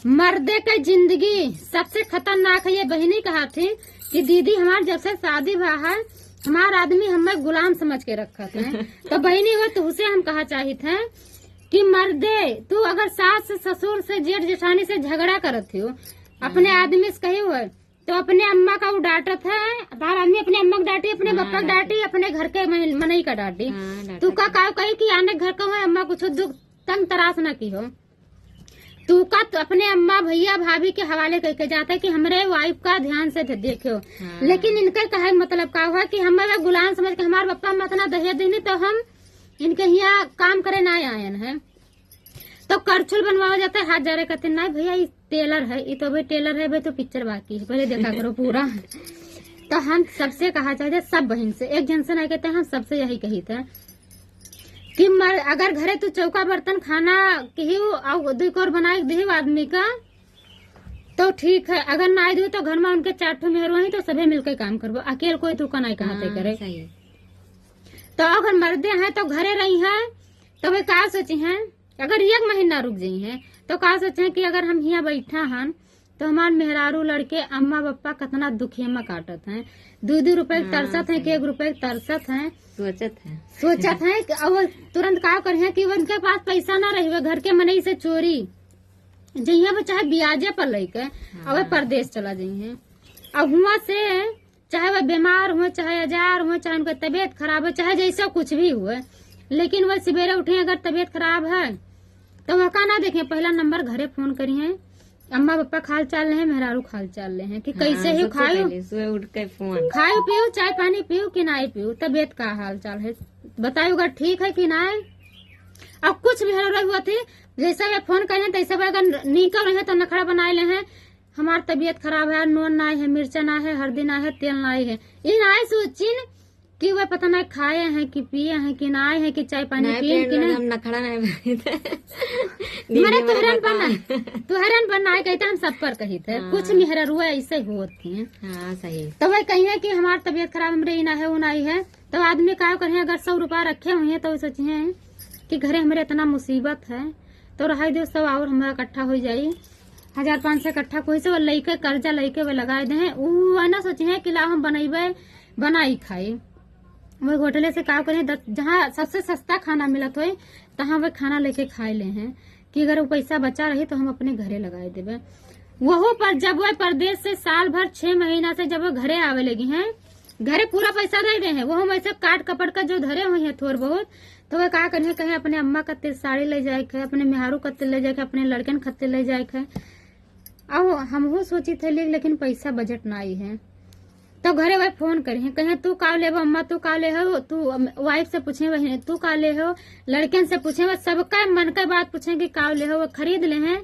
मर्दे की जिंदगी सबसे खतरनाक है। ये बहनी कहा थी कि दीदी हमारे जब से शादी हुआ है हमारा आदमी हमें गुलाम समझ के रखा थे। तो बहनी हो तो उसे हम कहा चाहिए थे कि मर्दे तू अगर सास ससुर से जेठ जेठानी से झगड़ा करत हो अपने आदमी से कही हुए तो अपने अम्मा का वो डांटत है। तार आदमी अपने अम्मा को डांटी, अपने बप्पा को डांटी, अपने घर के मनई का डांटी। तू का कही कि आने घर का हो अम्मा कुछ दुख तंग तराश न की हो। तू का तो अपने अम्मा भैया भाभी के हवाले करके जाता है कि हमारे वाइफ का ध्यान से देखो। लेकिन इनका कहे मतलब का हुआ कि हमारा गुलाम समझ के हमारे बप्पा में इतना दहेज देने तो हम इनके यहाँ काम करे ना आयन है। तो करछुल बनवाया जाता है, हाथ जा रहे कहते नहीं भैया ये टेलर है, ये तो भाई टेलर है, भाई तो पिक्चर बाकी है, पहले देखा करो पूरा। तो हम सबसे कहा चाहते सब बहन से एक जन से नहीं कहते, हम सबसे यही कही थे कि अगर घरे तू चौका बर्तन खाना कही दुख और बनाए दी आदमी का तो ठीक है, अगर ना दू तो घर में उनके 4 ठो मेहर ही तो सभी मिलकर काम करबो, अकेले कोई तू का नहीं कहते करे। तो अगर मर्दे हैं तो घरे रही है तो वे का सोची है अगर 1 महीना रुक जाई है तो का सोचे कि अगर हम यहाँ बैठा हन तो हमारे मेहरारू लड़के अम्मा बप्पा कितना दुखिया में काटत हैं, 2-2 रुपए तरसत है कि 1 रुपए तरसत है, सोचत है और तुरंत का करे कि उनके पास पैसा ना रही घर के मनई से चोरी जइया वो चाहे ब्याजे पर लेके और परदेश चला जाइए। अब हुआ से चाहे वह बीमार हुए, चाहे अजार हुए, चाहे उनका तबीयत खराब है, चाहे जैसा कुछ भी हुए, लेकिन वह सवेरे उठे अगर तबीयत खराब है तो वह का ना देखे पहला नंबर घरे फोन करिए अम्मा पापा खाल चाल ले हैं, मेहरारू खाल चाल ले हैं कि कैसे ही खाओ उठ के फोन खाओ पियो, चाय पानी पियो कि ना पियो, तबीयत का हाल चाल है बताओ ठीक है कि ना। अब कुछ भी हुआ थी जैसा वे फोन करे तैसा वे अगर नीकर रहे तो नखड़ा बनाए ले हैं हमारी तबीयत खराब है, नून ना है, मिर्चा ना है, हल्दी ना है, तेल ना है, इन आए सोचिन कि वह पता नहीं खाए हैं कि पिए हैं कि ना आए हैं कि चाय पानी पिए कि नहीं। हम नखड़ा नहीं मेरे तुहरन बनाए कहते हम सब पर कही थे। कुछ मेहरा रुआ ऐसे होती है। हाँ सही। तो वह कही कि हमारी तबीयत खराब हमारे ना है वो नहीं है तो आदमी का कहे अगर 100 रुपया रखे हुए तो सोचिए कि घरे हमारे इतना मुसीबत है तो रहा दो 100 और हमारा इकट्ठा हो जाये 1500 इकट्ठा कोई से वो लेके कर्जा लेके वो लगाए दे वो ना सोचिए कि ला हम बनेबे बनाई खाई वो होटले से का करें जहाँ सबसे सस्ता खाना मिलत हो तहाँ वह खाना लेके खाए ले हैं कि अगर वो पैसा बचा रही तो हम अपने घरे लगाए देवे। वह पर जब वह परदेश से साल भर 6 महीना से जब वो घरे आवे लगी हैं घरे पूरा पैसा दे रहे हैं वो हम ऐसे काट कपड़ का जो धरे हुए हैं थोड़ बहुत तो वह का करें कहीं अपने अम्मा कत्ते साड़ी ले जाए खे, अपने मेहारू कत्ते ले जाए खे, अपने लड़कन खत्ते ले जाए खे। अब हम सोची थे लेकिन पैसा बजट ना आई है तो घरे वही फोन करे कहे तू का ले अम्मा, तू का ले हो, तू वाइफ से पूछे वही तू का ले हो, लड़कन से पूछे वह सबका मन का बात पूछे कि का ले हो, वो खरीद ले हैं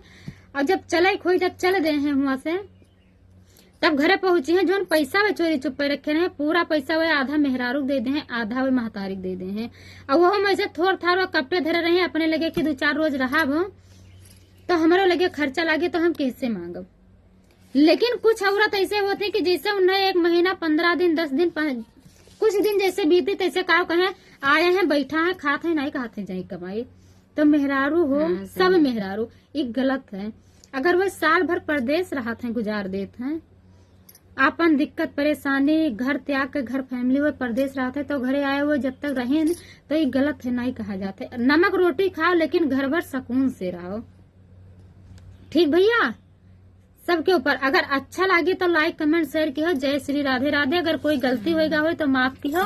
और जब चले खोई जब चल दे हैं वहां से तब घरे पहुंची है जो पैसा वे चोरी चुप्पे रखे रहे पूरा पैसा वे आधा मेहरारू दे दे हैं, आधा वे महतारिक दे दे हैं और वो हम ऐसे थोड़ थाड़ कपड़े धरे रहे अपने लगे कि 2-4 रोज रहा तो हमारे लगे खर्चा लागे तो हम किससे मांगब। लेकिन कुछ औरत ऐसे होते कि जैसे उन्हें 1 महीना 15 दिन 10 दिन कुछ दिन जैसे बीते तैसे का कहे आए हैं बैठा है खाते हैं नहीं खाते जाए कमाई तो मेहरारू हो सब मेहरारू एक गलत है। अगर वह साल भर परदेश रहा थे गुजार देते हैं अपन दिक्कत परेशानी घर त्याग के घर फैमिली वो परदेश रहा थे तो घरे आए हुए जब तक रहे तो ये गलत है नहीं कहा जाते। नमक रोटी खाओ लेकिन घर भर सुकून से रहो। ठीक भैया सबके ऊपर अगर अच्छा लगे तो लाइक कमेंट शेयर की हो। जय श्री राधे राधे। अगर कोई गलती होगा हो तो माफ की हो।